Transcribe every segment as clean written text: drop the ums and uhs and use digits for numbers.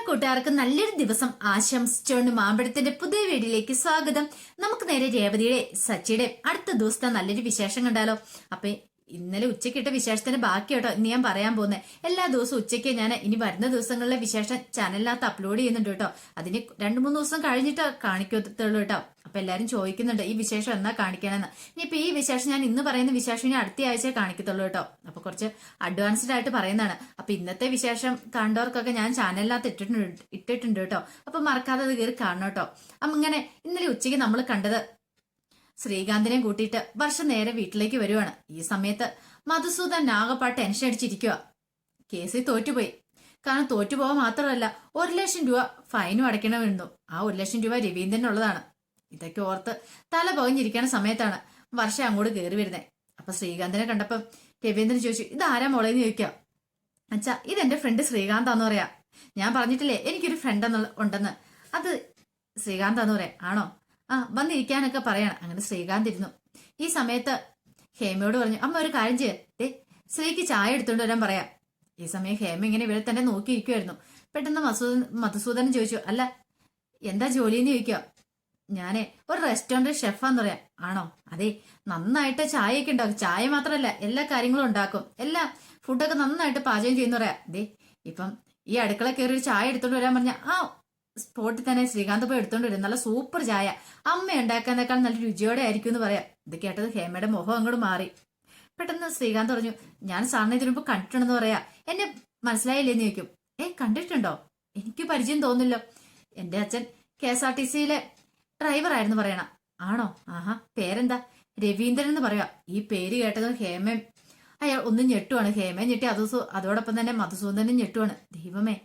കൂട്ടുകാർക്ക് നല്ലൊരു ദിവസം ആശംസിച്ചുകൊണ്ട് മാമ്പഴത്തിന്റെ പുതിയ വീഡിയോയിലേക്ക് സ്വാഗതം. നമുക്ക് നേരെ രേവതിയുടെ സച്ചിയുടെ അടുത്ത ദിവസത്തെ നല്ലൊരു വിശേഷം കണ്ടാലോ. അപ്പൊ ഇന്നലെ ഉച്ചക്കിട്ട വിശേഷത്തിന്റെ ബാക്കി കേട്ടോ ഇന്ന് ഞാൻ പറയാൻ പോകുന്നത്. എല്ലാ ദിവസവും ഉച്ചയ്ക്ക് ഞാൻ ഇനി വരുന്ന ദിവസങ്ങളിലെ വിശേഷം ചാനലിനകത്ത് അപ്ലോഡ് ചെയ്യുന്നുണ്ട് കേട്ടോ. അതിന് 2-3 ദിവസം കഴിഞ്ഞിട്ട് കാണിക്കത്തുള്ളൂ കേട്ടോ. അപ്പൊ എല്ലാരും ചോദിക്കുന്നുണ്ട് ഈ വിശേഷം എന്നാ കാണിക്കണമെന്ന്. ഇനിയിപ്പോ ഈ വിശേഷം ഞാൻ ഇന്ന് പറയുന്ന വിശേഷം ഇനി അടുത്ത ആഴ്ച കാണിക്കത്തുള്ളൂ കേട്ടോ. അപ്പൊ കുറച്ച് അഡ്വാൻസ്ഡ് ആയിട്ട് പറയുന്നതാണ്. അപ്പൊ ഇന്നത്തെ വിശേഷം കണ്ടവർക്കൊക്കെ ഞാൻ ചാനലിനകത്ത് ഇട്ടിട്ടുണ്ട് കേട്ടോ. അപ്പൊ മറക്കാതെ അത് കയറി കാണണം കേട്ടോ. അപ്പൊ ഇങ്ങനെ ഇന്നലെ ഉച്ചയ്ക്ക് നമ്മൾ കണ്ടത് ശ്രീകാന്തിനെയും കൂട്ടിയിട്ട് വർഷം നേരെ വീട്ടിലേക്ക് വരുവാണ്. ഈ സമയത്ത് മധുസൂദൻ നാഗപ്പാട്ട് ടെൻഷൻ അടിച്ചിരിക്കുക. കേസിൽ തോറ്റുപോയി. കാരണം തോറ്റുപോകാൻ മാത്രമല്ല 1 ലക്ഷം രൂപ ഫൈനും അടയ്ക്കണമെന്നു. ആ 1 ലക്ഷം രൂപ രവീന്ദ്രനുള്ളതാണ്. ഇതൊക്കെ ഓർത്ത് തല പുകഞ്ഞിരിക്കുന്ന സമയത്താണ് വർഷം അങ്ങോട്ട് കയറി വരുന്നത്. അപ്പൊ ശ്രീകാന്തിനെ കണ്ടപ്പം രവീന്ദ്രൻ ചോദിച്ചു, ഇതാരാ മോളേന്ന് ചോദിക്കാം. അച്ഛാ, ഇതെന്റെ ഫ്രണ്ട് ശ്രീകാന്താന്ന് പറയാ. ഞാൻ പറഞ്ഞിട്ടില്ലേ എനിക്കൊരു ഫ്രണ്ട് ഉണ്ടെന്ന്. അത് ശ്രീകാന്താന്ന് പറയാം. ആണോ? ആ, വന്നിരിക്കാനൊക്കെ പറയാണ്. അങ്ങനെ ശ്രീകാന്ത് ഇരുന്നു. ഈ സമയത്ത് ഹേമയോട് പറഞ്ഞു, അമ്മ ഒരു കാര്യം ചെയ്യേ, ശ്രീക്ക് ചായ എടുത്തോണ്ട് വരാൻ പറയാം. ഈ സമയം ഹേമ ഇങ്ങനെ ഇവിടെ തന്നെ നോക്കിയിരിക്കുമായിരുന്നു. പെട്ടെന്ന് മധുസൂദനൻ ചോദിച്ചു, അല്ല എന്താ ജോലിന്ന് ചോദിക്കുക. ഞാനേ ഒരു റെസ്റ്റോറന്റ് ഷെഫാന്ന് പറയാം. ആണോ? അതെ, നന്നായിട്ട് ചായയൊക്കെ ഉണ്ടാക്കും. ചായ മാത്രമല്ല എല്ലാ കാര്യങ്ങളും ഉണ്ടാക്കും. എല്ലാ ഫുഡൊക്കെ നന്നായിട്ട് പാചകം ചെയ്യുന്ന പറയാം. ദേ ഇപ്പം ഈ അടുക്കള കയറി ഒരു ചായ എടുത്തോണ്ട് വരാൻ പറഞ്ഞ ആ സ്പോട്ടിൽ തന്നെ ശ്രീകാന്ത് പോയി എടുത്തോണ്ട് വരും. നല്ല സൂപ്പർ ചായ, അമ്മ ഉണ്ടാക്കാനേക്കാൾ നല്ല രുചിയോടെ ആയിരിക്കും എന്ന് പറയാം. ഇത് കേട്ടത് ഹേമയുടെ മുഖം അങ്ങോട്ട് മാറി. പെട്ടെന്ന് ശ്രീകാന്ത് പറഞ്ഞു, ഞാൻ സാറിനെ ഇതിനു മുമ്പ് കണ്ടിട്ടുണ്ടെന്ന് പറയാ. എന്നെ മനസ്സിലായില്ലേന്ന് ചോദിക്കും. കണ്ടിട്ടുണ്ടോ? എനിക്ക് പരിചയം തോന്നില്ലോ. എന്റെ അച്ഛൻ KSRTCയിലെ ഡ്രൈവർ ആയിരുന്നു പറയണ. ആണോ? ആഹാ, പേരെന്താ? രവീന്ദ്രൻ എന്ന് പറയാ. ഈ പേര് കേട്ടതും ഹേമയും അയാൾ ഒന്നും ഞെട്ടുവാണ്. ഹേമയും ഞെട്ടി അതോടൊപ്പം തന്നെ മധുസൂദനും ഞെട്ടുവാണ്. ദൈവമേ,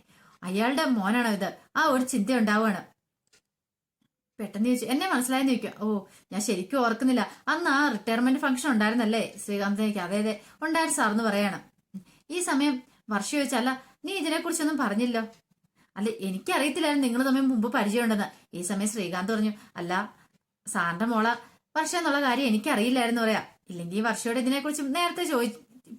അയാളുടെ മോനാണോ ഇത്? ആ ഒരു ചിന്ത ഉണ്ടാവുകയാണ്. പെട്ടെന്ന് ചോദിച്ചു, എന്നെ മനസ്സിലായെന്ന് ചോദിക്കാം. ഓ, ഞാൻ ശരിക്കും ഓർക്കുന്നില്ല. അന്ന് ആ റിട്ടയർമെന്റ് ഫംഗ്ഷൻ ഉണ്ടായിരുന്നല്ലേ ശ്രീകാന്തിനേക്ക്? അതെ അതെ ഉണ്ടായിരുന്നു സാറെന്ന് പറയാണ്. ഈ സമയം വർഷ ചോദിച്ചല്ല, നീ ഇതിനെക്കുറിച്ചൊന്നും പറഞ്ഞില്ലോ. അല്ല, എനിക്കറിയത്തില്ലായിരുന്നു നിങ്ങൾ തമ്മിൽ മുമ്പ് പരിചയമുണ്ടെന്ന്. ഈ സമയം ശ്രീകാന്ത് പറഞ്ഞു, അല്ല സാറിന്റെ മോള വർഷ എന്നുള്ള കാര്യം എനിക്കറിയില്ലായിരുന്നു പറയാം. ഇല്ലെങ്കിൽ വർഷയോട് ഇതിനെക്കുറിച്ച് നേരത്തെ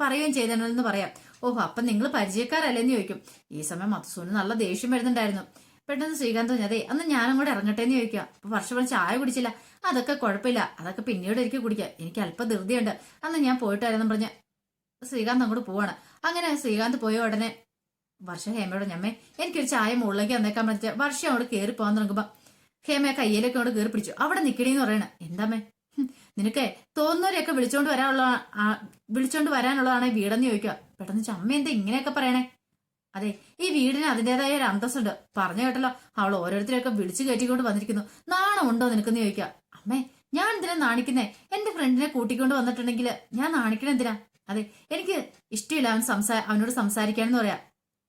പറയുകയും ചെയ്തെന്ന് പറയാം. ഓഹോ, അപ്പൊ നിങ്ങൾ പരിചയക്കാരല്ലേന്ന് ചോദിക്കും. ഈ സമയം മധുസൂന് നല്ല ദേഷ്യം വരുന്നുണ്ടായിരുന്നു. പെട്ടെന്ന് ശ്രീകാന്ത് പറഞ്ഞു, അതെ അന്ന് ഞാനങ്ങോട്ട് ഇറങ്ങട്ടെ എന്ന് ചോദിക്കുക. അപ്പൊ വർഷം ചായ കുടിച്ചില്ല. അതൊക്കെ കുഴപ്പമില്ല, അതൊക്കെ പിന്നീട് എനിക്ക് കുടിക്കാം. എനിക്ക് അല്പം ധൃതിയുണ്ട്, അന്ന് ഞാൻ പോയിട്ടായിരുന്നു പറഞ്ഞ ശ്രീകാന്ത് അങ്ങോട്ട് പോവാണ്. അങ്ങനെ ശ്രീകാന്ത് പോയ ഉടനെ വർഷ ഹേമയോട്, ഞമ്മേ എനിക്കൊരു ചായ മുകളിലേക്ക് വന്നേക്കാൻ പറ്റിയ വർഷ അങ്ങോട്ട് കയറി പോകാൻ തുടങ്ങുമ്പോ ഹേമ കയ്യിലേക്ക് അങ്ങോട്ട് കയറി പിടിച്ചു. അവിടെ നിക്കണേന്ന് പറയണ. എന്താമ്മേ, നിനക്ക് തോന്നുന്നവരെയൊക്കെ വിളിച്ചോണ്ട് വരാനുള്ളതാണ് വീടെന്ന് ചോദിക്കുക. പെട്ടെന്ന് അമ്മ എന്താ ഇങ്ങനെയൊക്കെ പറയണേ? അതെ, ഈ വീടിന് അതിൻ്റെതായ ഒരു അന്തസ്സുണ്ട്. പറഞ്ഞു കേട്ടല്ലോ, അവൾ ഓരോരുത്തരെയൊക്കെ വിളിച്ചു കയറ്റിക്കൊണ്ട് വന്നിരിക്കുന്നു. നാണമുണ്ടോ നിനക്കെന്ന് ചോദിക്കുക. അമ്മേ, ഞാൻ എന്തിനാ നാണിക്കുന്നേ? എന്റെ ഫ്രണ്ടിനെ കൂട്ടിക്കൊണ്ട് വന്നിട്ടുണ്ടെങ്കിൽ ഞാൻ നാണിക്കണ എന്തിനാ? അതെ, എനിക്ക് ഇഷ്ടമില്ല അവനോട് സംസാരിക്കാനെന്ന് പറയാ.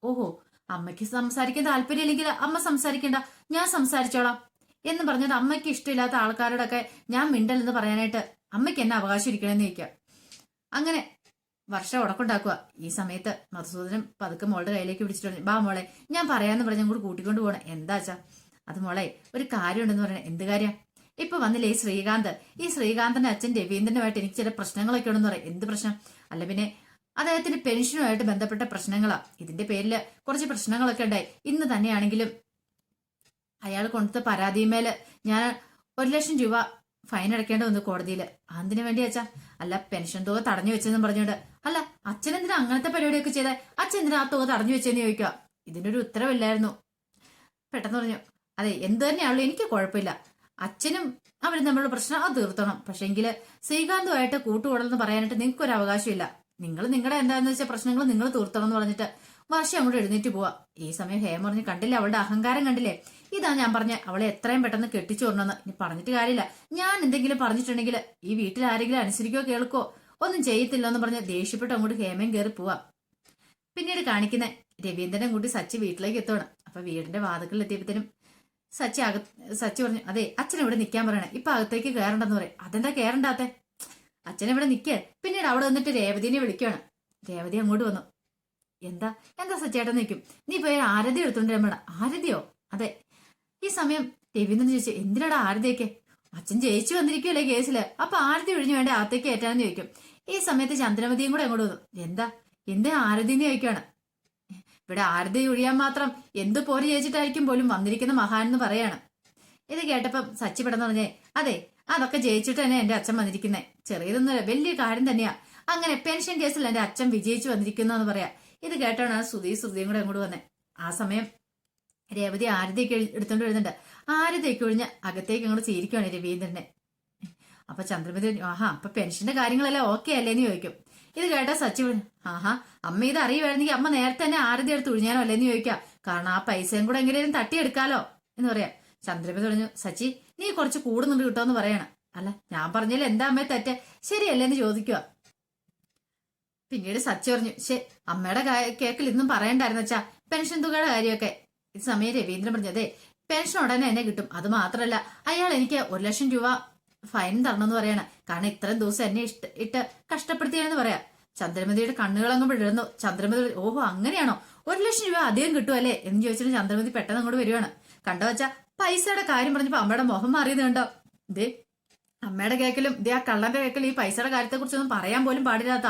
ഓഹോ, അമ്മയ്ക്ക് സംസാരിക്കാൻ താല്പര്യമില്ലെങ്കിൽ അമ്മ സംസാരിക്കണ്ട, ഞാൻ സംസാരിച്ചോളാം എന്ന് പറഞ്ഞത് അമ്മയ്ക്ക് ഇഷ്ടമില്ലാത്ത ആൾക്കാരോടൊക്കെ ഞാൻ മിണ്ടലെന്ന് പറയാനായിട്ട് അമ്മയ്ക്ക് എന്നെ അവകാശം ഇരിക്കണമെന്ന് ചോദിക്കുക. അങ്ങനെ വർഷം ഉടക്കുണ്ടാക്കുക. ഈ സമയത്ത് മധുസൂദനം പതുക്കെ മോളുടെ കയ്യിലേക്ക് പിടിച്ചിട്ട്, ബാ മോളെ ഞാൻ പറയാന്ന് പറഞ്ഞ അങ്ങോട്ട് കൂട്ടിക്കൊണ്ട് പോകണം. എന്താച്ചാ? അത് മോളെ ഒരു കാര്യമുണ്ടെന്ന് പറയണേ. എന്ത് കാര്യം? ഇപ്പൊ വന്നില്ലേ ഈ ശ്രീകാന്ത്? ഈ ശ്രീകാന്തിന്റെ അച്ഛൻ രവീന്ദ്രനുമായിട്ട് എനിക്ക് ചില പ്രശ്നങ്ങളൊക്കെ ഉണ്ടെന്ന് പറയും. എന്ത് പ്രശ്നം? അല്ല പിന്നെ അദ്ദേഹത്തിന്റെ പെൻഷനുമായിട്ട് ബന്ധപ്പെട്ട പ്രശ്നങ്ങളാ. ഇതിന്റെ പേരില് കുറച്ച് പ്രശ്നങ്ങളൊക്കെ ഉണ്ടായി. ഇന്ന് തന്നെയാണെങ്കിലും അയാൾ കൊടുത്ത പരാതിമേല് ഞാൻ 1 ലക്ഷം രൂപ ഫൈൻ അടയ്ക്കേണ്ടി വന്നു കോടതിയിൽ. അതിനു വേണ്ടി അച്ഛാ? അല്ല, പെൻഷൻ തുക തടഞ്ഞു വെച്ചെന്നും പറഞ്ഞോണ്ട്. അല്ല, അച്ഛൻ എന്തിനാ അങ്ങനത്തെ പരിപാടിയൊക്കെ ചെയ്തേ? അച്ഛൻ എന്തിനാ ആ തുക തടഞ്ഞു വെച്ചെന്ന് ചോദിക്കുക. ഇതിനൊരു ഉത്തരവില്ലായിരുന്നു. പെട്ടെന്ന് പറഞ്ഞു, അതെ എന്ത് തന്നെയാണല്ലോ എനിക്ക് കുഴപ്പമില്ല. അച്ഛനും അവരും തമ്മിലുള്ള പ്രശ്നം അത് തീർത്തണം. പക്ഷെങ്കില് ശ്രീകാന്തുമായിട്ട് കൂട്ടുകൂടലെന്ന് പറയാനായിട്ട് നിങ്ങൾക്ക് ഒരു അവകാശമില്ല. നിങ്ങൾ നിങ്ങളുടെ എന്താണെന്ന് വെച്ചാൽ പ്രശ്നങ്ങൾ നിങ്ങൾ തീർത്തണം എന്ന് പറഞ്ഞിട്ട് വർഷം അങ്ങോട്ട് എഴുന്നേറ്റ് പോവാ. ഈ സമയം ഹേമ പറഞ്ഞു, കണ്ടില്ലേ അവളുടെ അഹങ്കാരം കണ്ടില്ലേ? ഇതാ ഞാൻ പറഞ്ഞ അവളെ എത്രയും പെട്ടെന്ന് കെട്ടിച്ചു കൊണ്ടെന്ന്. ഇനി പറഞ്ഞിട്ട് കാര്യമില്ല. ഞാൻ എന്തെങ്കിലും പറഞ്ഞിട്ടുണ്ടെങ്കിൽ ഈ വീട്ടിൽ ആരെങ്കിലും അനുസരിക്കോ കേൾക്കോ ഒന്നും ചെയ്യത്തില്ല എന്ന് പറഞ്ഞ് ദേഷ്യപ്പെട്ട് അങ്ങോട്ട് ഹേമയും കയറി പോവാ. പിന്നീട് കാണിക്കുന്ന രവീന്ദ്രനെ കൂട്ടി സച്ചി വീട്ടിലേക്ക് എത്തണം. അപ്പൊ വീടിന്റെ വാതിക്കൽ എത്തിയപ്പോഴത്തേനും സച്ചി പറഞ്ഞു, അതെ അച്ഛൻ ഇവിടെ നിൽക്കാൻ പറയണേ, ഇപ്പൊ അകത്തേക്ക് കയറണ്ടെന്ന് പറയും. അതെന്താ കയറണ്ടാത്തെ? അച്ഛൻ ഇവിടെ നിൽക്കേ. പിന്നീട് അവിടെ വന്നിട്ട് രേവതിനെ വിളിക്കുകയാണ്. രേവതി അങ്ങോട്ട് വന്നു. എന്താ സച്ചേട്ടൻ നിൽക്കും? നീ പോയി ആരതി എടുത്തോണ്ട് രമണ. ആരതിയോ? അതെ. ഈ സമയം രവീന്ദ്രൻ ചോദിച്ചു, എന്തിനാടാ ആരതിയൊക്കെ? അച്ഛൻ ജയിച്ചു വന്നിരിക്കുമല്ലേ കേസില്, അപ്പൊ ആരതി ഒഴിഞ്ഞു വേണ്ട അകത്തേക്ക് ഏറ്റാന്ന് ചോദിക്കും. ഈ സമയത്ത് ചന്ദ്രമതിയും കൂടെ അങ്ങോട്ട് വന്നു. എന്താ ആരതി എന്ന് ചോദിക്കുകയാണ്. ഇവിടെ ആരതി ഒഴിയാൻ മാത്രം എന്തു പോരി ജയിച്ചിട്ടായിരിക്കും പോലും വന്നിരിക്കുന്ന മഹാൻ എന്ന് പറയാണ്. ഇത് കേട്ടപ്പം സച്ചി പെട്ടെന്ന് പറഞ്ഞേ, അതെ അതൊക്കെ ജയിച്ചിട്ട് തന്നെ എന്റെ അച്ഛൻ വന്നിരിക്കുന്നേ, ചെറിയതൊന്നുമല്ല വലിയ കാര്യം തന്നെയാ. അങ്ങനെ പെൻഷൻ കേസിൽ എന്റെ അച്ഛൻ വിജയിച്ചു വന്നിരിക്കുന്നു എന്ന് പറയാ. ഇത് കേട്ടാണ് ശ്രുതിയും കൂടെ അങ്ങോട്ട് വന്നേ. ആ സമയം രേവതി ആരതിയൊക്കെ എടുത്തോണ്ട് വരുന്നുണ്ട്. ആരതിയൊക്കെ ഒഴിഞ്ഞ് അകത്തേക്ക് അങ്ങോട്ട് ചേരിക്കുവാണ് രവീന്ദ്രനെ. അപ്പൊ ചന്ദ്രമതി, ആഹാ അപ്പൊ പെൻഷന്റെ കാര്യങ്ങളെല്ലാം ഓക്കെ അല്ലേന്ന് ചോദിക്കും. ഇത് കേട്ടാ സച്ചി പറഞ്ഞു, ആഹാ അമ്മ ഇത് അറിയുമായിരുന്നെങ്കിൽ അമ്മ നേരത്തെ തന്നെ ആരതി എടുത്ത് ഒഴിഞ്ഞാനോ അല്ലേന്ന് ചോദിക്കാം, കാരണം ആ പൈസയും കൂടെ എങ്ങനെയും തട്ടിയെടുക്കാലോ എന്ന് പറയാം. ചന്ദ്രമതി പറഞ്ഞു, സച്ചി നീ കുറച്ച് കൂടുന്നുണ്ട് കിട്ടോ എന്ന് പറയണം. അല്ല ഞാൻ പറഞ്ഞാൽ എന്താ അമ്മയെ തെറ്റ് ശരിയല്ലേന്ന് ചോദിക്കുക. പിന്നീട് സച്ചി പറഞ്ഞു, അമ്മയുടെ കേക്കിൽ ഇന്നും പറയണ്ടായിരുന്നു വെച്ചാ പെൻഷൻ തുകയുടെ കാര്യമൊക്കെ. ഈ സമയം രവീന്ദ്രൻ പറഞ്ഞു, അതെ പെൻഷൻ ഉടനെ എന്നെ കിട്ടും, അത് മാത്രല്ല അയാൾ എനിക്ക് 1,00,000 രൂപ ഫൈൻ തരണമെന്ന് പറയാണ്, കാരണം ഇത്രയും ദിവസം എന്നെ ഇട്ട് കഷ്ടപ്പെടുത്തിയാണെന്ന് പറയാം. ചന്ദ്രമതിയുടെ കണ്ണുകളങ്ങ് വിടർന്നു. ചന്ദ്രമതി, ഓഹോ അങ്ങനെയാണോ, 1,00,000 രൂപ അധികം കിട്ടുമല്ലേ എന്ന് ചോദിച്ചിട്ട് ചന്ദ്രമതി പെട്ടെന്ന് അങ്ങോട്ട് വരുവാണ്. കണ്ടോ വെച്ചാ പൈസയുടെ കാര്യം പറഞ്ഞപ്പോ അമ്മയുടെ മുഖം മാറിയത് കണ്ടോ. ഇതേ അമ്മയുടെ കേക്കലും ഇതേ ആ കള്ളന്റെ കേക്കലും ഈ പൈസയുടെ കാര്യത്തെ കുറിച്ചൊന്നും പറയാൻ പോലും പാടില്ലാത്ത,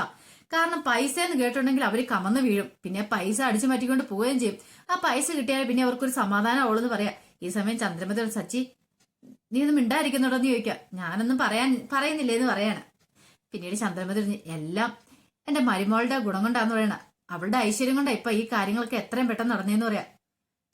കാരണം പൈസ എന്ന് കേട്ടിട്ടുണ്ടെങ്കിൽ അവര് കമന്ന് വീഴും, പിന്നെ പൈസ അടിച്ചു മാറ്റിക്കൊണ്ട് പോവുകയും ചെയ്യും. ആ പൈസ കിട്ടിയാൽ പിന്നെ അവർക്കൊരു സമാധാനം ആവുള്ളൂ പറയാ. ഈ സമയം ചന്ദ്രമതി, സച്ചി നീ ഒന്നും മിണ്ടായിരിക്കുന്നുണ്ടോന്ന് ചോദിക്കാം. ഞാനൊന്നും പറയുന്നില്ലേന്ന് പറയാണ്. പിന്നീട് ചന്ദ്രമതി എല്ലാം എന്റെ മരുമോളുടെ ഗുണം കൊണ്ടാന്ന് പറയണ, അവളുടെ ഐശ്വര്യം കൊണ്ടാ ഇപ്പൊ ഈ കാര്യങ്ങളൊക്കെ എത്രയും പെട്ടെന്ന് നടന്നേന്ന് പറയാം.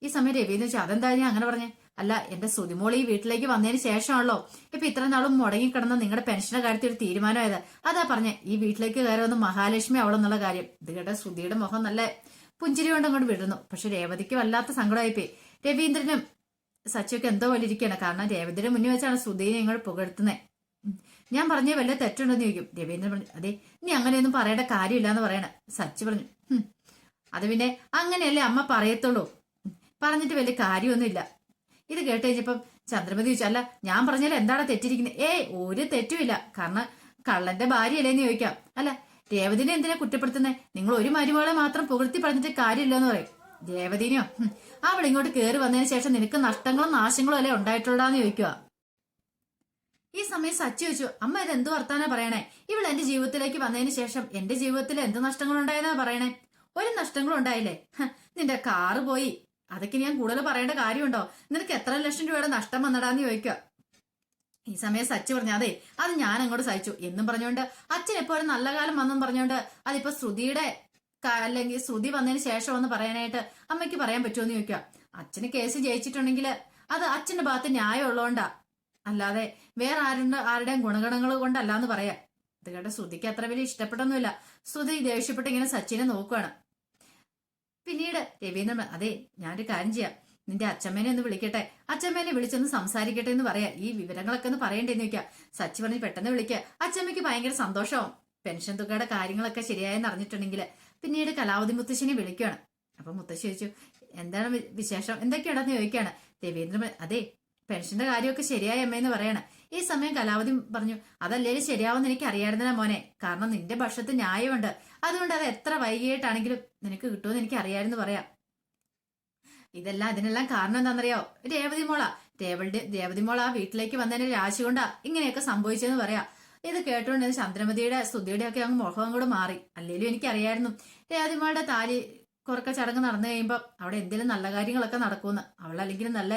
ഈ സമയം രവീന്ദ്രൻ ചോദിച്ചാൽ, അതെന്താ ഞാൻ അങ്ങനെ പറഞ്ഞേ? അല്ല എന്റെ സുതിമോൾ ഈ വീട്ടിലേക്ക് വന്നതിന് ശേഷമാണല്ലോ ഇപ്പൊ ഇത്ര നാളും മുടങ്ങിക്കിടന്ന നിങ്ങളുടെ പെൻഷന്റെ കാര്യത്തിൽ ഒരു തീരുമാനമായത്. അതാ പറഞ്ഞേ ഈ വീട്ടിലേക്ക് കയറി വന്ന് മഹാലക്ഷ്മി അവളെന്നുള്ള കാര്യം. ഇത് കേട്ട ശ്രുതിയുടെ മുഖം നല്ല പുഞ്ചിരി കൊണ്ട് അങ്ങോട്ട് വിടുന്നു. പക്ഷെ രേവതിക്ക് വല്ലാത്ത സങ്കടമായിപ്പോയി. രവീന്ദ്രനും സച്ചിയൊക്കെ എന്തോ പോലെ ഇരിക്കുകയാണ്, കാരണം രേവതിയുടെ മുന്നിൽ വെച്ചാണ് ശ്രുതിയെ നിങ്ങൾ പുകഴ്ത്തുന്നത്. ഞാൻ പറഞ്ഞേ വല്ല തെറ്റുണ്ടോന്ന് ചോദിക്കും. രവീന്ദ്രൻ പറഞ്ഞു, അതെ നീ അങ്ങനെയൊന്നും പറയേണ്ട കാര്യമില്ല എന്ന് പറയണ. സച്ചി പറഞ്ഞു, അത് പിന്നെ അങ്ങനെയല്ലേ അമ്മ പറയത്തുള്ളൂ, പറഞ്ഞിട്ട് വലിയ കാര്യമൊന്നുമില്ല. ഇത് കേട്ട് കഴിഞ്ഞപ്പം ചന്ദ്രമതി ചോദിച്ചു, അല്ല ഞാൻ പറഞ്ഞാൽ എന്താണ് തെറ്റിരിക്കുന്നത്? ഒരു തെറ്റുമില്ല, കാരണം കള്ളന്റെ ഭാര്യയല്ലേന്ന് ചോദിക്കാം. അല്ല രേവതിനെ എന്തിനാ കുറ്റപ്പെടുത്തുന്നത്? നിങ്ങൾ ഒരു മരുമകളെ മാത്രം പുകഴ്ത്തി പറഞ്ഞിട്ട് കാര്യമില്ല എന്ന് പറയും. രേവതിനെയോ അവൾ ഇങ്ങോട്ട് കയറി വന്നതിന് ശേഷം നിനക്ക് നഷ്ടങ്ങളും നാശങ്ങളും അല്ലേ ഉണ്ടായിട്ടുള്ളതാന്ന് ചോദിക്കുക. ഈ സമയം സച്ചി ചോദിച്ചു, അമ്മ ഇത് എന്ത് വർത്താനാ പറയണേ? ഇവൾ എന്റെ ജീവിതത്തിലേക്ക് വന്നതിന് ശേഷം എന്റെ ജീവിതത്തിൽ എന്ത് നഷ്ടങ്ങൾ ഉണ്ടായെന്നാ പറയണേ? ഒരു നഷ്ടങ്ങളും ഉണ്ടായില്ലേ? നിന്റെ കാറ് പോയി, അതൊക്കെ ഞാൻ കൂടുതൽ പറയേണ്ട കാര്യമുണ്ടോ? നിനക്ക് എത്ര ലക്ഷം രൂപയുടെ നഷ്ടം വന്നടാന്ന് ചോദിക്കുക. ഈ സമയം സച്ചി പറഞ്ഞു, അതെ അത് ഞാൻ അങ്ങോട്ട് സഹിച്ചു എന്നും പറഞ്ഞുകൊണ്ട് അച്ഛൻ എപ്പോ ഒരു നല്ല കാലം വന്നെന്നും പറഞ്ഞുകൊണ്ട് അതിപ്പോ ശ്രുതിയുടെ അല്ലെങ്കിൽ ശ്രുതി വന്നതിന് ശേഷം ഒന്ന് പറയാനായിട്ട് അമ്മയ്ക്ക് പറയാൻ പറ്റുമോന്ന് ചോദിക്കുക. അച്ഛന് കേസ് ജയിച്ചിട്ടുണ്ടെങ്കിൽ അത് അച്ഛന്റെ ഭാഗത്ത് ന്യായം ഉള്ളതുകൊണ്ടാ, അല്ലാതെ വേറെ ആരുടെയും ഗുണഗണങ്ങൾ കൊണ്ടല്ലാന്ന് പറയാം. ഇത് കേട്ട ശ്രുതിക്ക് അത്ര വലിയ ഇഷ്ടപ്പെട്ടൊന്നുമില്ല. ശ്രുതി ദേഷ്യപ്പെട്ട് ഇങ്ങനെ സച്ചിനെ നോക്കുവാണ്. പിന്നീട് രവീന്ദ്രൻ, അതെ ഞാനൊരു കാര്യം ചെയ്യാം, നിന്റെ അച്ഛമ്മേനെ ഒന്ന് വിളിക്കട്ടെ, അച്ഛമ്മേനെ വിളിച്ചൊന്ന് സംസാരിക്കട്ടെ എന്ന് പറയാ, ഈ വിവരങ്ങളൊക്കെ ഒന്ന് പറയണ്ടേന്ന് ചോദിക്കാം. സച്ചി പറഞ്ഞ് പെട്ടെന്ന് വിളിക്കുക. അച്ഛമ്മയ്ക്ക് ഭയങ്കര സന്തോഷമാവും പെൻഷൻ തുകയുടെ കാര്യങ്ങളൊക്കെ ശരിയായെന്ന് അറിഞ്ഞിട്ടുണ്ടെങ്കിൽ. പിന്നീട് കലാവതി മുത്തശ്ശിനെ വിളിക്കുകയാണ്. അപ്പൊ മുത്തശ്ശി ചോദിച്ചു, എന്താണ് വിശേഷം, എന്തൊക്കെയാണെന്ന് ചോദിക്കുകയാണ്. രവീന്ദ്രൻ, അതെ പെൻഷന്റെ കാര്യമൊക്കെ ശരിയായ അമ്മയെന്ന് പറയാണ്. ഈ സമയം കലാവതി പറഞ്ഞു, അതല്ലേലും ശരിയാവുമെന്ന് എനിക്ക് അറിയായിരുന്നില്ല മോനെ, കാരണം നിന്റെ പക്ഷത്ത് ന്യായമുണ്ട്, അതുകൊണ്ട് അത് എത്ര വൈകിട്ടാണെങ്കിലും നിനക്ക് കിട്ടുമെന്ന് എനിക്ക് അറിയാമെന്ന് പറയാം. ഇതിനെല്ലാം കാരണം എന്താണെന്നറിയോ? രേവതി മോള ആ വീട്ടിലേക്ക് വന്നതിന്റെ രാശി കൊണ്ടാ ഇങ്ങനെയൊക്കെ സംഭവിച്ചതെന്ന് പറയാം. ഇത് കേട്ടുകൊണ്ട് ചന്ദ്രമതിയുടെ സ്തുതിയുടെ ഒക്കെ അങ്ങ് മുഖം കൂടെ മാറി. അല്ലേലും എനിക്കറിയായിരുന്നു രേവതി മോളുടെ താലി കുറക്ക ചടങ്ങ് നടന്നു കഴിയുമ്പോൾ അവിടെ എന്തെങ്കിലും നല്ല കാര്യങ്ങളൊക്കെ നടക്കുമെന്ന്. അവളല്ലെങ്കിൽ നല്ല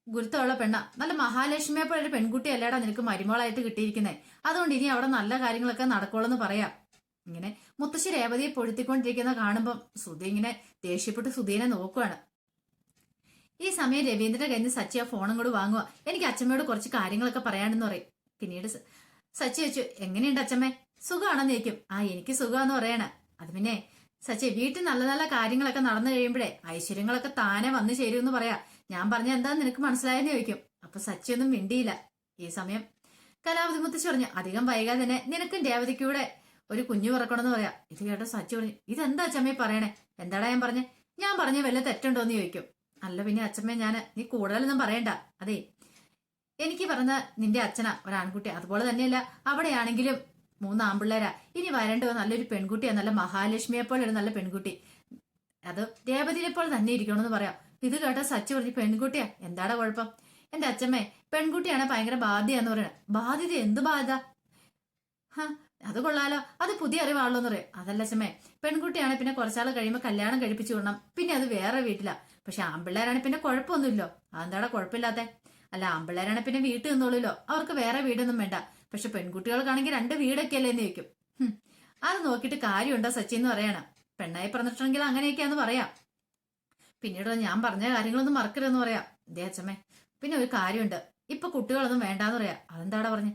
ഗുരുത്തമുള്ള പെണ്ണ, നല്ല മഹാലക്ഷ്മിയെ പോലെ ഒരു പെൺകുട്ടി അല്ലേടാ നിനക്ക് മരുമോളായിട്ട് കിട്ടിയിരിക്കുന്നത്, അതുകൊണ്ട് ഇനി അവിടെ നല്ല കാര്യങ്ങളൊക്കെ നടക്കുള്ളൂ പറയാം. ഇങ്ങനെ മുത്തശ്ശി രേവതിയെ പൊഴുത്തിക്കൊണ്ടിരിക്കുന്ന കാണുമ്പം ശ്രുതി ഇങ്ങനെ ദേഷ്യപ്പെട്ട് ശ്രുതിനെ നോക്കുവാണ്. ഈ സമയം രവീന്ദ്രന്റെ കയ്യിൽ നിന്ന് സച്ചി ആ ഫോണും കൂടെ വാങ്ങുക. എനിക്ക് അച്ഛമ്മയോട് കുറച്ച് കാര്യങ്ങളൊക്കെ പറയാനെന്ന് പറയും. പിന്നീട് സച്ചി ചോദിച്ചു, എങ്ങനെയുണ്ട് അച്ഛമ്മേ, സുഖമാണെന്ന് ചോദിക്കും. എനിക്ക് സുഖമാന്ന് പറയണ. അത് പിന്നെ സച്ചി വീട്ടിൽ നല്ല നല്ല കാര്യങ്ങളൊക്കെ നടന്നു കഴിയുമ്പോഴേ ഐശ്വര്യങ്ങളൊക്കെ താനെ വന്നു ചേരുമെന്ന് പറയാ. ഞാൻ പറഞ്ഞ എന്താന്ന് നിനക്ക് മനസ്സിലായെന്ന് ചോദിക്കും. അപ്പൊ സച്ചി ഒന്നും മിണ്ടിയില്ല. ഈ സമയം കലാവതി മുത്തശ്ശി പറഞ്ഞു, അധികം വൈകാതെ തന്നെ നിനക്കും രേവതിക്കൂടെ ഒരു കുഞ്ഞു പിറക്കണമെന്ന് പറയാം. ഇത് കേട്ടോ സച്ചി പറഞ്ഞു, ഇതെന്താ അച്ഛമ്മേ പറയണേ? എന്താടാ ഞാൻ പറഞ്ഞ വല്ല തെറ്റുണ്ടോന്ന് ചോദിക്കും. അല്ല പിന്നെ അച്ഛമ്മേ നീ കൂടുതലൊന്നും പറയണ്ട. അതെ എനിക്ക് പറഞ്ഞ നിന്റെ അച്ഛനാ ഒരാൺകുട്ടി, അതുപോലെ തന്നെയല്ല അവിടെയാണെങ്കിലും 3 ആൺപിള്ളേരാ. ഇനി വരേണ്ടത് നല്ലൊരു പെൺകുട്ടിയാ, നല്ല മഹാലക്ഷ്മിയെ പോലെ ഒരു നല്ല പെൺകുട്ടി, അത് രേവതിയെ പോലെ തന്നെ ഇരിക്കണമെന്ന് പറയാം. ഇത് കേട്ട സച്ചി പറഞ്ഞു, പെൺകുട്ടിയാ എന്താടാ കുഴപ്പം? എന്റെ അച്ഛമ്മേ പെൺകുട്ടിയാണ് ഭയങ്കര ബാധ്യതാന്ന് പറയണ. ബാധ്യത എന്ത് ബാധ്യത? അത് കൊള്ളാലോ, അത് പുതിയ അറിവാണല്ലോ എന്ന് പറയും. അതല്ല അച്ഛമ്മേ, പെൺകുട്ടിയാണ് പിന്നെ കുറച്ചാൾ കഴിയുമ്പോൾ കല്യാണം കഴിപ്പിച്ചു വിടണം, പിന്നെ അത് വേറെ വീട്ടിലാ. പക്ഷെ ആൺപിള്ളേരാണ് പിന്നെ കുഴപ്പമൊന്നുമില്ലോ. അതെന്താടാ കുഴപ്പമില്ലാത്തെ? അല്ല, ആൺപിള്ളേരാണ് പിന്നെ വീട്ടിൽ നിന്നോളൂല്ലോ, അവർക്ക് വേറെ വീടൊന്നും വേണ്ട. പക്ഷെ പെൺകുട്ടികൾക്കാണെങ്കിൽ 2 വീടൊക്കെ അല്ലേ എന്ന് ചോദിക്കും. അത് നോക്കിയിട്ട് കാര്യമുണ്ടോ സച്ചി എന്ന് പറയണം. പെണ്ണായി പറഞ്ഞിട്ടുണ്ടെങ്കിൽ അങ്ങനെയൊക്കെയാന്ന് പറയാം. പിന്നീട് ഞാൻ പറഞ്ഞ കാര്യങ്ങളൊന്നും മറക്കരുതെന്ന് പറയാം. ദേ അച്ഛമ്മേ, പിന്നെ ഒരു കാര്യമുണ്ട്, ഇപ്പൊ കുട്ടികളൊന്നും വേണ്ടാന്ന് പറയാം. അതെന്താടാ പറഞ്ഞേ?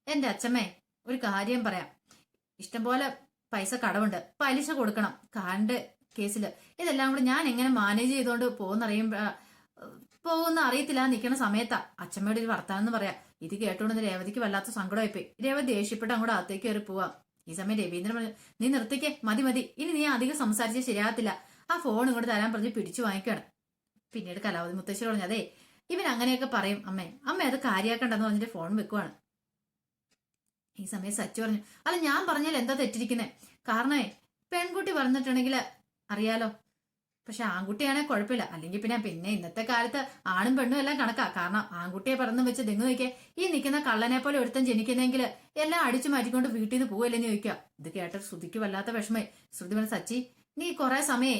എന്റെ അച്ഛമ്മേ, ഒരു കാര്യം പറയാം. ഇഷ്ടംപോലെ പൈസ കടവുണ്ട്, പലിശ കൊടുക്കണം, കാറിന്റെ കേസില്. ഇതെല്ലാം കൂടി ഞാൻ എങ്ങനെ മാനേജ് ചെയ്തോണ്ട് പോകുന്ന അറിയത്തില്ല. നിൽക്കുന്ന സമയത്താ അച്ഛമ്മയുടെ ഒരു വർത്താനം എന്ന് പറയാം. ഇത് കേട്ടോണ്ട് രേവതിക്ക് വല്ലാത്ത സങ്കടമായിപ്പോയി. രേവതി ദേഷ്യപ്പെട്ട് അങ്ങോട്ട് അകത്തേക്ക് കയറി പോവാം. ഈ സമയം രവീന്ദ്രൻ പറഞ്ഞു, നീ നിർത്തിക്കേ, മതി മതി, ഇനി നീ അധികം സംസാരിച്ച് ശരിയാകത്തില്ല. ആ ഫോൺ ഇങ്ങോട്ട് തരാൻ പറഞ്ഞ് പിടിച്ചു വാങ്ങിക്കുകയാണ്. പിന്നീട് കലാവതി മുത്തശ്ശി പറഞ്ഞു, അതെ ഇവൻ അങ്ങനെയൊക്കെ പറയും അമ്മേ, അമ്മ അത് കാര്യാക്കണ്ടെന്ന് പറഞ്ഞിട്ട് ഫോൺ വെക്കുവാണ്. ഈ സമയം സച്ചു പറഞ്ഞു, അല്ല ഞാൻ പറഞ്ഞാൽ എന്താ തെറ്റിരിക്കുന്നേ? കാരണേ പെൺകുട്ടി പറഞ്ഞിട്ടുണ്ടെങ്കിൽ അറിയാലോ, പക്ഷെ ആൺകുട്ടിയാണെങ്കിൽ കുഴപ്പമില്ല. അല്ലെങ്കിൽ പിന്നെ ഇന്നത്തെ കാലത്ത് ആണും പെണ്ണും എല്ലാം കണക്കാ. കാരണം ആൺകുട്ടിയെ പറഞ്ഞു വെച്ച് തെങ്ങ് നോക്കിയാൽ ഈ നിൽക്കുന്ന കള്ളനെ പോലെ ഒരുത്തൻ ജനിക്കുന്നെങ്കിൽ എല്ലാം അടിച്ചു മാറ്റിക്കൊണ്ട് വീട്ടിൽ നിന്ന് പോവല്ലെന്ന് ചോദിക്കുക. ഇത് കേട്ട ശ്രുതിക്ക് വല്ലാത്ത വിഷമമായി. ശ്രുതി പറഞ്ഞു, സച്ചി നീ കുറെ സമയേ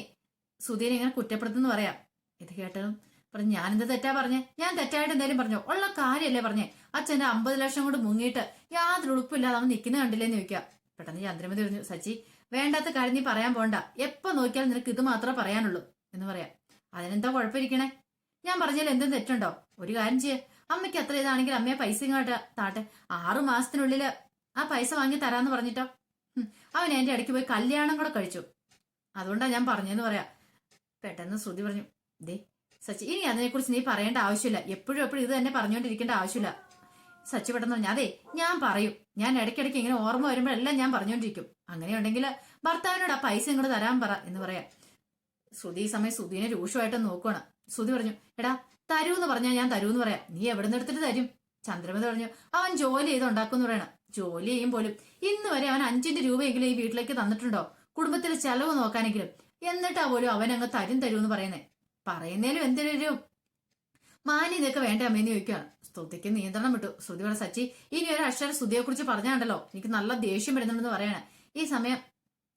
ശ്രുതിനെ ഇങ്ങനെ കുറ്റപ്പെടുത്തുന്നു പറയാം. ഇത് കേട്ടതും പറഞ്ഞു, ഞാനെന്ത് തെറ്റാ പറഞ്ഞേ? ഞാൻ തെറ്റായിട്ട് എന്തായാലും പറഞ്ഞോ? ഉള്ള കാര്യമല്ലേ പറഞ്ഞേ? അച്ഛന്റെ 50 ലക്ഷം കൊണ്ട് മുങ്ങിയിട്ട് യാതൊരു ഉളുപ്പില്ലാതെ അവൻ നിൽക്കുന്ന കണ്ടില്ലേന്ന് ചോദിക്കുക. പെട്ടെന്ന് ചന്ദ്രമതി പറഞ്ഞു, സച്ചി വേണ്ടാത്ത കാര്യം നീ പറയാൻ പോണ്ട, എപ്പോ നോക്കിയാലും നിനക്ക് ഇത് മാത്രമേ പറയാനുള്ളൂ എന്ന് പറയാം. അതിനെന്താ കുഴപ്പമിരിക്കണേ? ഞാൻ പറഞ്ഞാൽ എന്തും തെറ്റുണ്ടോ? ഒരു കാര്യം ചെയ്യേ, അമ്മയ്ക്ക് അത്ര ഇതാണെങ്കിൽ അമ്മയെ പൈസ ഇങ്ങോട്ട് താട്ടെ, 6 മാസത്തിനുള്ളില് ആ പൈസ വാങ്ങി തരാന്ന് പറഞ്ഞിട്ടോ. അവൻ എന്റെ ഇടയ്ക്ക് പോയി കല്യാണം കൂടെ കഴിച്ചു, അതുകൊണ്ടാ ഞാൻ പറഞ്ഞെന്ന് പറയാം. പെട്ടെന്ന് ശ്രുതി പറഞ്ഞു, ദേ സച്ചി ഇനി അതിനെക്കുറിച്ച് നീ പറയേണ്ട ആവശ്യമില്ല, എപ്പോഴും ഇത് തന്നെ പറഞ്ഞുകൊണ്ടിരിക്കേണ്ട ആവശ്യമില്ല. സച്ചി പെട്ടെന്ന് പറഞ്ഞു, അതെ ഞാൻ പറയും, ഞാൻ ഇടയ്ക്കിടയ്ക്ക് ഇങ്ങനെ ഓർമ്മ വരുമ്പോഴെല്ലാം ഞാൻ പറഞ്ഞുകൊണ്ടിരിക്കും. അങ്ങനെയുണ്ടെങ്കിൽ ഭർത്താവിനോട് ആ പൈസ ഇങ്ങോട്ട് തരാൻ പറ എന്ന് പറയാം. ശ്രുതി ഈ സമയം ശ്രുതിനെ രൂക്ഷമായിട്ട് നോക്കുകയാണ്. ശ്രുതി പറഞ്ഞു, എടാ തരൂന്ന് പറഞ്ഞാൽ ഞാൻ തരൂന്ന് പറയാം, നീ എവിടെ നിന്ന് എടുത്തിട്ട് തരും? ചന്ദ്രമതി പറഞ്ഞു, അവൻ ജോലി ചെയ്ത് ഉണ്ടാക്കുമെന്ന് പറയണം. ജോലി ചെയ്യും പോലും ഇന്ന് വരെ അവൻ 5 രൂപയെങ്കിലും ഈ വീട്ടിലേക്ക് തന്നിട്ടുണ്ടോ? കുടുംബത്തിലെ ചെലവ് നോക്കാനെങ്കിലും. എന്നിട്ടാ പോലും അവൻ അങ്ങ് തരൂന്ന് പറയുന്നേലും എന്തിനൊരു മാന്യതയൊക്കെ വേണ്ട അമ്മേന്ന് ചോദിക്കുകയാണ്. സ്തുതിക്ക് നിയന്ത്രണം വിട്ടു. ശ്രുതി പറഞ്ഞ, സച്ചി ഇനി ഒരു അക്ഷരം ശ്രുതിയെ കുറിച്ച് പറഞ്ഞാണ്ടല്ലോ എനിക്ക് നല്ല ദേഷ്യം വരുന്നുണ്ടെന്ന് പറയണേ. ഈ സമയം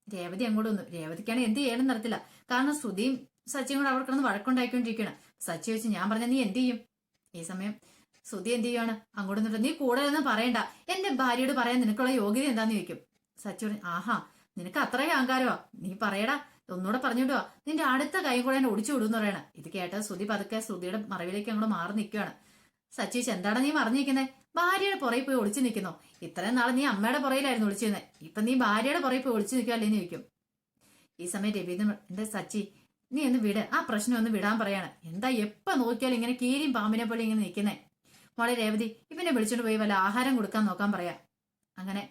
രേവതി അങ്ങോട്ട് വന്നു. രേവതിക്കാണ് എന്ത് ചെയ്യണം നടത്തില്ല. കാരണം ശ്രുതിയും സച്ചിയും കൂടെ അവിടെ കിടന്ന് വഴക്കുണ്ടായിക്കൊണ്ടിരിക്കുകയാണ്. സച്ചി ചോദിച്ചു, ഞാൻ പറഞ്ഞ നീ എന്ത് ചെയ്യും? ഈ സമയം ശ്രുതി എന്ത് ചെയ്യുവാണ്, അങ്ങോട്ട് നിന്നിട്ട്, നീ കൂടുതലൊന്നും പറയണ്ട, എന്റെ ഭാര്യയോട് പറയാൻ നിനക്കുള്ള യോഗ്യത എന്താന്ന് ചോദിക്കും. സച്ചി പറഞ്ഞു, ആഹാ നിനക്ക് അത്രയും അഹങ്കാരമാ, നീ പറയടാ, ഒന്നുകൂടെ പറഞ്ഞിട്ടുവാ, നിന്റെ അടുത്ത കൈ കൂടെ എന്നെ ഒടിച്ചു വിടുന്ന് പറയണ. ഇത് കേട്ട ശ്രുതി പതുക്കെ ശ്രുതിയുടെ മറവിലേക്ക് അങ്ങോട്ട് മാറി നിൽക്കുകയാണ്. സച്ചി, എന്താണ് നീ മറിഞ്ഞിരിക്കുന്നത്? ഭാര്യയുടെ പുറകെ പോയി ഒളിച്ചു നിൽക്കുന്നോ? ഇത്രയും നാളെ നീ അമ്മയുടെ പുറയിലായിരുന്നു ഒളിച്ചിരുന്നത്, ഇപ്പൊ നീ ഭാര്യയുടെ പുറകെ പോയി ഒളിച്ചു നിൽക്കുകയല്ലേന്ന് ചോദിക്കും. ഈ സമയം രവീന്ദ്രൻ, എന്റെ സച്ചി നീ ഒന്ന് വിട്, ആ പ്രശ്നം ഒന്ന് വിടാൻ പറയാണ്. എന്താ എപ്പോ നോക്കിയാലും ഇങ്ങനെ കീരിയും പാമ്പിനെ പോലെ ഇങ്ങനെ നിൽക്കുന്നേ? മോളെ രേവതി, ഇവനെ വിളിച്ചോണ്ട് പോയി വല്ല ആഹാരം കൊടുക്കാൻ നോക്കാൻ പറയാം. അങ്ങനെ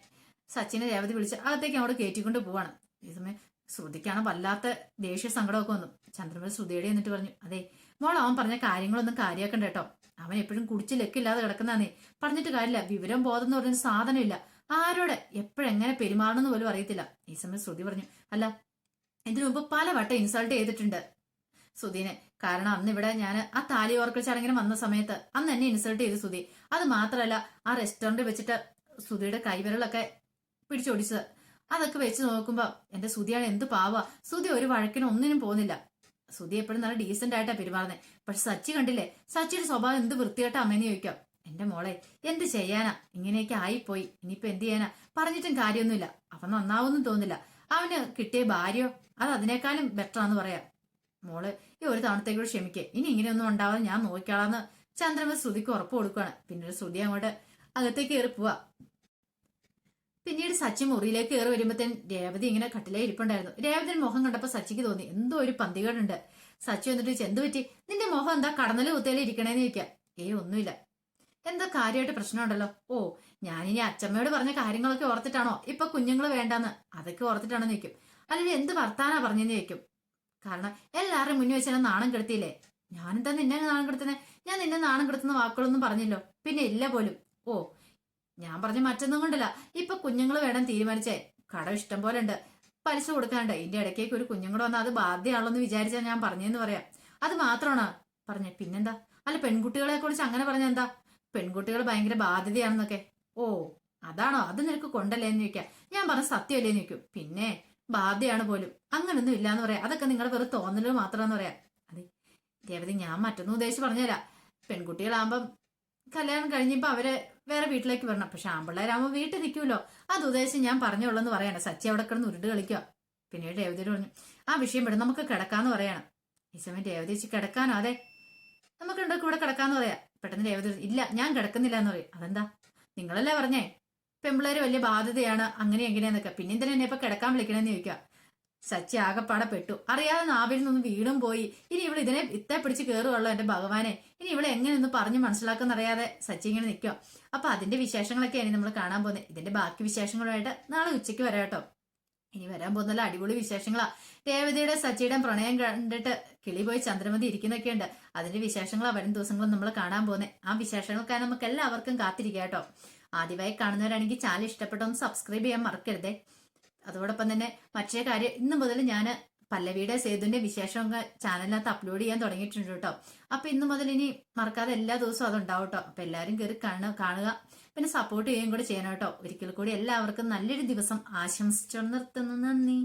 സച്ചിനെ രേവതി വിളിച്ച് അകത്തേക്ക് അങ്ങോട്ട് കയറ്റിക്കൊണ്ട് പോവാണ്. ഈ സമയം ശ്രുതിക്കാണ് വല്ലാത്ത ദേഷ്യ സങ്കടമൊക്കെ വന്നു. ചന്ദ്രമതി ശ്രുതിയുടെ എന്നിട്ട് പറഞ്ഞു, അതെ മോൾ അവൻ പറഞ്ഞ കാര്യങ്ങളൊന്നും കാര്യാക്കണ്ട കേട്ടോ, അവൻ എപ്പോഴും കുടിച്ച് ലക്കില്ലാതെ കിടക്കുന്നതാന്നേ. പറഞ്ഞിട്ട് കാര്യമില്ല, വിവരം ബോധം എന്ന് പറയുന്ന സാധനമില്ല, ആരോട് എപ്പോഴെങ്ങനെ പെരുമാറണമെന്ന് പോലും അറിയത്തില്ല. ഈ സമയം ശ്രുതി പറഞ്ഞു, അല്ല ഇതിനു മുമ്പ് പലവട്ടം ഇൻസൾട്ട് ചെയ്തിട്ടുണ്ട് ശ്രുതിനെ. കാരണം അന്ന് ഇവിടെ ഞാൻ ആ താലി ഓർക്കൽ ചടങ്ങിന് വന്ന സമയത്ത് അന്ന് എന്നെ ഇൻസൾട്ട് ചെയ്തു ശ്രുതി. അത് മാത്രമല്ല ആ റെസ്റ്റോറന്റ് വെച്ചിട്ട് ശ്രുതിയുടെ കൈവിരലൊക്കെ പിടിച്ചോടിച്ചത്. അതൊക്കെ വെച്ച് നോക്കുമ്പോ എന്റെ ശ്രുതിയാണ് എന്ത് പാവാ. ശ്രുതി ഒരു വഴക്കിനും ഒന്നിനും പോകുന്നില്ല. ശ്രുതി എപ്പോഴും നല്ല ഡീസന്റ് ആയിട്ടാ പെരുമാറുന്നത്. പക്ഷെ സച്ചി കണ്ടില്ലേ, സച്ചിയുടെ സ്വഭാവം എന്ത് വൃത്തിയായിട്ടാ അമ്മേന്ന് ചോദിക്കാം. എന്റെ മോളെ എന്ത് ചെയ്യാനാ, ഇങ്ങനെയൊക്കെ ആയിപ്പോയി, ഇനിയിപ്പോ എന്ത് ചെയ്യാനാ, പറഞ്ഞിട്ടും കാര്യമൊന്നുമില്ല. അവൻ നന്നാവൊന്നും തോന്നില്ല. അവന് കിട്ടിയ ഭാര്യയോ അത് അതിനേക്കാളും ബെറ്റർ ആന്ന് പറയാം. മോള് ഈ ഒരു തവണത്തേക്കൂടെ ക്ഷമിക്കേ, ഇനി ഇങ്ങനെയൊന്നും ഉണ്ടാവാതെ ഞാൻ നോക്കിയാളാന്ന് ചന്ദ്രമതി ശ്രുതിക്ക് ഉറപ്പ് കൊടുക്കുകയാണ്. പിന്നീട് ശ്രുതി അങ്ങോട്ട് അകത്തേക്ക് കയറി പോവാ. പിന്നീട് സച്ചി മുറിയിലേക്ക് കയറി വരുമ്പോഴത്തേൻ രേവതി ഇങ്ങനെ കട്ടിലേ ഇരിപ്പുണ്ടായിരുന്നു. രേവതിയുടെ മുഖം കണ്ടപ്പോ സച്ചിക്ക് തോന്നി എന്തോ ഒരു പന്തികേടുണ്ട്. സച്ചി വന്നിട്ട് ചോദിച്ചു, എന്ത് പറ്റി, നിന്റെ മുഖം എന്താ കടന്നല് കുത്തിയാലും ഇരിക്കണേന്ന് ചോദിക്കാം. ഒന്നുമില്ല, എന്താ കാര്യമായിട്ട് പ്രശ്നമുണ്ടല്ലോ? ഓ ഞാനിനി അച്ചമ്മയോട് പറഞ്ഞ കാര്യങ്ങളൊക്കെ ഓർത്തിട്ടാണോ ഇപ്പൊ കുഞ്ഞുങ്ങള് വേണ്ടാന്ന് അതൊക്കെ ഓർത്തിട്ടാണോ ചോദിക്കും. അല്ലെങ്കിൽ എന്ത് വർത്താനാ പറഞ്ഞെന്ന് ചോദിക്കും. കാരണം എല്ലാവരുടെയും മുന്നിൽ വെച്ചാൽ നാണം കെടുത്തിയില്ലേ? ഞാനെന്താ നിന്നെ നാണം കെടുത്തുന്നത്? ഞാൻ നിന്നെ നാണം കെടുത്തുന്ന വാക്കുകളൊന്നും പറഞ്ഞില്ലോ. പിന്നെ ഇല്ല പോലും. ഓ ഞാൻ പറഞ്ഞ മറ്റൊന്നും കൊണ്ടല്ല, ഇപ്പൊ കുഞ്ഞുങ്ങള് വേണം തീരുമാനിച്ചേ. കടം ഇഷ്ടം പോലെ ഉണ്ട്, പലിശ കൊടുക്കാനുണ്ട്. ഇതിന്റെ ഇടയ്ക്കേക്ക് ഒരു കുഞ്ഞുങ്ങൾ വന്നാൽ അത് ബാധ്യമാണല്ലോ എന്ന് വിചാരിച്ചാൽ ഞാൻ പറഞ്ഞെന്ന് പറയാം. അത് മാത്രമാണോ പറഞ്ഞേ? പിന്നെന്താ? അല്ല പെൺകുട്ടികളെ കുറിച്ച് അങ്ങനെ പറഞ്ഞ എന്താ? പെൺകുട്ടികൾ ഭയങ്കര ബാധ്യതയാണെന്നൊക്കെ. ഓ അതാണോ, അത് നിനക്ക് കൊണ്ടല്ലേ എന്ന് ചോദിക്കാം. ഞാൻ പറഞ്ഞ സത്യമല്ലേ എന്ന് ചോദിക്കും. പിന്നെ ബാധയാണ് പോലും, അങ്ങനൊന്നും ഇല്ലാന്ന് പറയാം. അതൊക്കെ നിങ്ങളുടെ വെറും തോന്നല് മാത്രമെന്ന് പറയാം. അതെ രേവതി, ഞാൻ മറ്റൊന്നും ഉദ്ദേശിച്ച് പറഞ്ഞുതരാം. പെൺകുട്ടികളാകുമ്പം കല്യാണം കഴിഞ്ഞപ്പോ അവര് വേറെ വീട്ടിലേക്ക് വരണം. പക്ഷെ ആമ്പിള്ളേരാകുമ്പോ വീട്ടിൽ നിൽക്കുമല്ലോ, അത് ഉദ്ദേശിച്ച് ഞാൻ പറഞ്ഞോളെന്ന് പറയണം. സച്ചി അവിടെ കിടന്ന് ഉരുണ്ട് കളിക്കുക. പിന്നീട് രേവതിയോട് പറഞ്ഞു, ആ വിഷയം വിടും, നമുക്ക് കിടക്കാന്ന് പറയണം. ഈ സമയം രേവതി വെച്ച് കിടക്കാനോ, അതെ നമുക്ക് രണ്ടൊക്കെ ഇവിടെ കിടക്കാന്ന് പറയാം. പെട്ടെന്ന് രേവതി ഇല്ല, ഞാൻ കിടക്കുന്നില്ല എന്ന് പറയും. അതെന്താ, നിങ്ങളല്ലേ പറഞ്ഞേ പെമ്പിള്ളേര് വലിയ ബാധ്യതയാണ് അങ്ങനെ എങ്ങനെയാന്നൊക്കെ, പിന്നെ എന്തിനാ എന്നെ ഇപ്പൊ കിടക്കാൻ വിളിക്കണമെന്ന് ചോദിക്കുക. സച്ചി ആകെപ്പാടെ പെട്ടു. അറിയാതെ നാവിൽ നിന്നും വീണും പോയി. ഇനി ഇവിടെ ഇതിനെ ഇത്തെ പിടിച്ച് കയറുകയുള്ളൂ എന്റെ ഭഗവാനെ. ഇനി ഇവിടെ എങ്ങനെയൊന്ന് പറഞ്ഞ് മനസ്സിലാക്കുന്നറിയാതെ സച്ചി ഇങ്ങനെ നിൽക്കുക. അപ്പൊ അതിന്റെ വിശേഷങ്ങളൊക്കെയാണ് നമ്മൾ കാണാൻ പോകുന്നത്. ഇതിന്റെ ബാക്കി വിശേഷങ്ങളുമായിട്ട് നാളെ ഉച്ചയ്ക്ക് വരാം കേട്ടോ. ഇനി വരാൻ പോകുന്നല്ല അടിപൊളി വിശേഷങ്ങളാ. രേവതിയുടെ സച്ചിയുടെ പ്രണയം കണ്ടിട്ട് കിളി പോയി ചന്ദ്രമതി ഇരിക്കുന്നൊക്കെ ഉണ്ട്. അതിന്റെ വിശേഷങ്ങളാ വരും ദിവസങ്ങളും നമ്മൾ കാണാൻ പോകുന്നത്. ആ വിശേഷങ്ങൾക്കായി നമുക്ക് എല്ലാവർക്കും കാത്തിരിക്കാം കേട്ടോ. ആദ്യമായി കാണുന്നവരാണെങ്കിൽ ചാനൽ ഇഷ്ടപ്പെട്ടൊന്ന് സബ്സ്ക്രൈബ് ചെയ്യാൻ മറക്കരുതേ. അതോടൊപ്പം തന്നെ മറ്റേ കാര്യം, ഇന്ന് മുതൽ ഞാൻ പല്ലവിയുടെ സേതുവിന്റെ വിശേഷമൊക്കെ ചാനലിനകത്ത് അപ്ലോഡ് ചെയ്യാൻ തുടങ്ങിയിട്ടുണ്ട് കേട്ടോ. അപ്പൊ ഇന്ന് മുതൽ ഇനി മറക്കാതെ എല്ലാ ദിവസവും അതുണ്ടാവും കേട്ടോ. അപ്പൊ എല്ലാവരും കയറി കാണുക, പിന്നെ സപ്പോർട്ട് ചെയ്യുകയും കൂടെ ചെയ്യണം കേട്ടോ. ഒരിക്കൽ കൂടി എല്ലാവർക്കും നല്ലൊരു ദിവസം ആശംസിച്ചു നിർത്തുന്നു. നന്ദി.